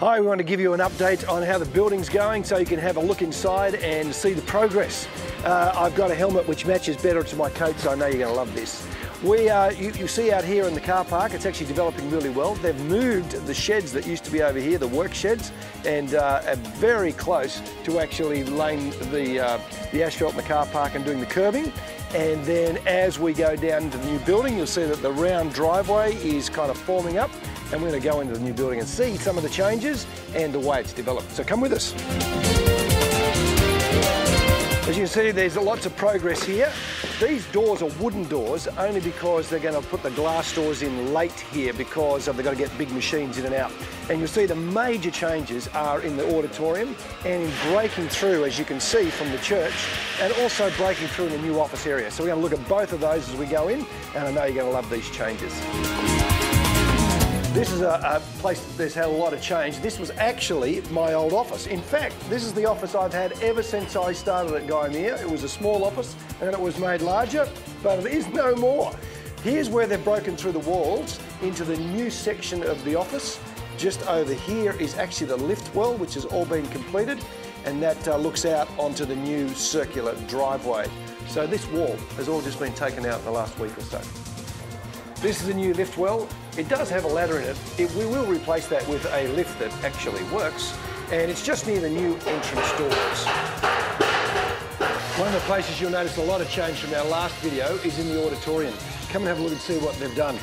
Hi, we want to give you an update on how the building's going so you can have a look inside and see the progress. I've got a helmet which matches better to my coat, so I know you're going to love this. You see out here in the car park, it's actually developing really well. They've moved the sheds that used to be over here, the work sheds, and are very close to actually laying the asphalt in the car park and doing the curbing. And then as we go down into the new building, you'll see that the round driveway is kind of forming up, and we're going to go into the new building and see some of the changes and the way it's developed. So come with us. As you can see, there's lots of progress here. These doors are wooden doors only because they're going to put the glass doors in late here because they've got to get big machines in and out. And you'll see the major changes are in the auditorium and in breaking through, as you can see, from the church, and also breaking through in the new office area. So we're going to look at both of those as we go in, and I know you're going to love these changes. This is a place that's had a lot of change. This was actually my old office. In fact, this is the office I've had ever since I started at Gymea. It was a small office and it was made larger, but it is no more. Here's where they've broken through the walls into the new section of the office. Just over here is actually the lift well, which has all been completed, and that looks out onto the new circular driveway. So this wall has all just been taken out in the last week or so. This is a new lift well. It does have a ladder in it. We will replace that with a lift that actually works, and it's just near the new entrance doors. One of the places you'll notice a lot of change from our last video is in the auditorium. Come and have a look and see what they've done.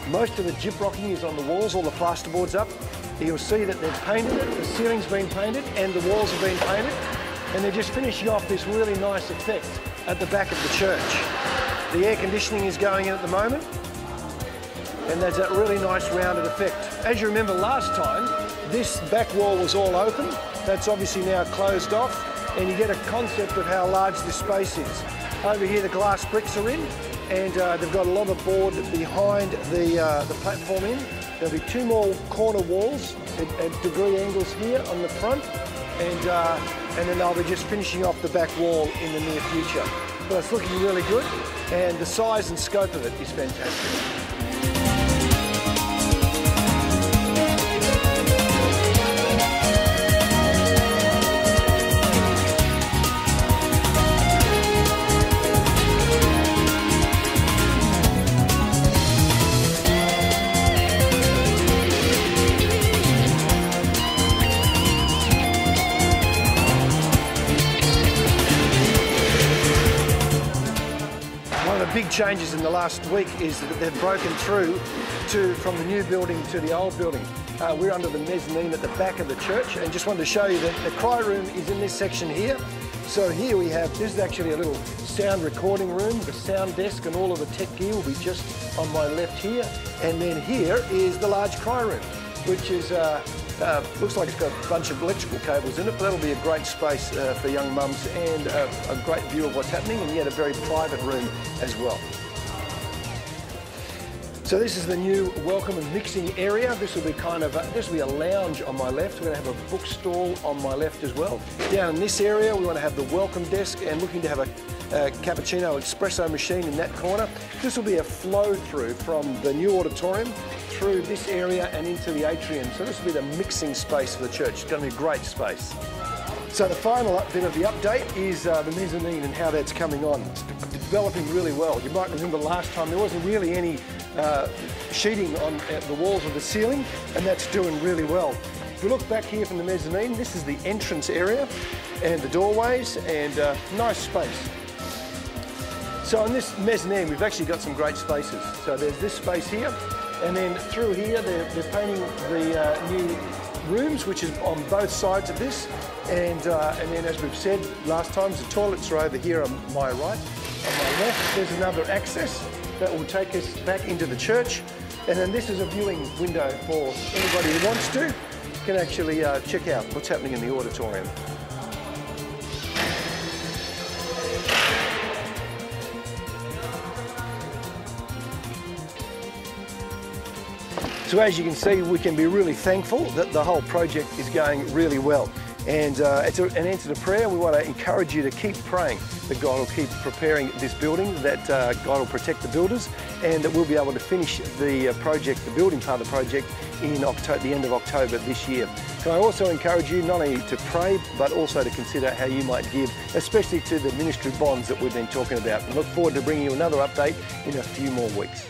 Most of the gyprocking is on the walls, all the plasterboard's up. You'll see that they've painted it, the ceiling's been painted, and the walls have been painted, and they're just finishing off this really nice effect at the back of the church. The air conditioning is going in at the moment, and there's that really nice rounded effect. As you remember last time, this back wall was all open. That's obviously now closed off, and you get a concept of how large this space is. Over here the glass bricks are in, and they've got a lot of board behind the platform in. There'll be two more corner walls at degree angles here on the front, and then they'll be just finishing off the back wall in the near future. But it's looking really good, and the size and scope of it is fantastic. Big changes in the last week is that they've broken through from the new building to the old building. We're under the mezzanine at the back of the church, and just wanted to show you that the cry room is in this section here. So here we have, this is actually a little sound recording room, the sound desk and all of the tech gear will be just on my left here. And then here is the large cry room, which is looks like it's got a bunch of electrical cables in it, but that'll be a great space for young mums, and a great view of what's happening, and yet a very private room as well. So this is the new welcome and mixing area. This will be this will be a lounge on my left. We're going to have a bookstall on my left as well. Down in this area, we want to have the welcome desk, and looking to have a cappuccino espresso machine in that corner. This will be a flow through from the new auditorium through this area and into the atrium. So this will be the mixing space for the church. It's going to be a great space. So the final bit of the update is the mezzanine and how that's coming on. It's developing really well. You might remember last time there wasn't really any sheeting on the walls of the ceiling, and that's doing really well. If we look back here from the mezzanine, this is the entrance area and the doorways, and nice space. So on this mezzanine, we've actually got some great spaces. So there's this space here, and then through here, they're painting the new rooms, which is on both sides of this. And then, as we've said last time, the toilets are over here on my right. On my left, there's another access that will take us back into the church. And then this is a viewing window for anybody who wants to, can actually check out what's happening in the auditorium. So as you can see, we can be really thankful that the whole project is going really well. And it's an answer to prayer. We want to encourage you to keep praying that God will keep preparing this building, that God will protect the builders, and that we'll be able to finish the project, the building part of the project, in the end of October this year. Can I also encourage you not only to pray, but also to consider how you might give, especially to the ministry bonds that we've been talking about. And look forward to bringing you another update in a few more weeks.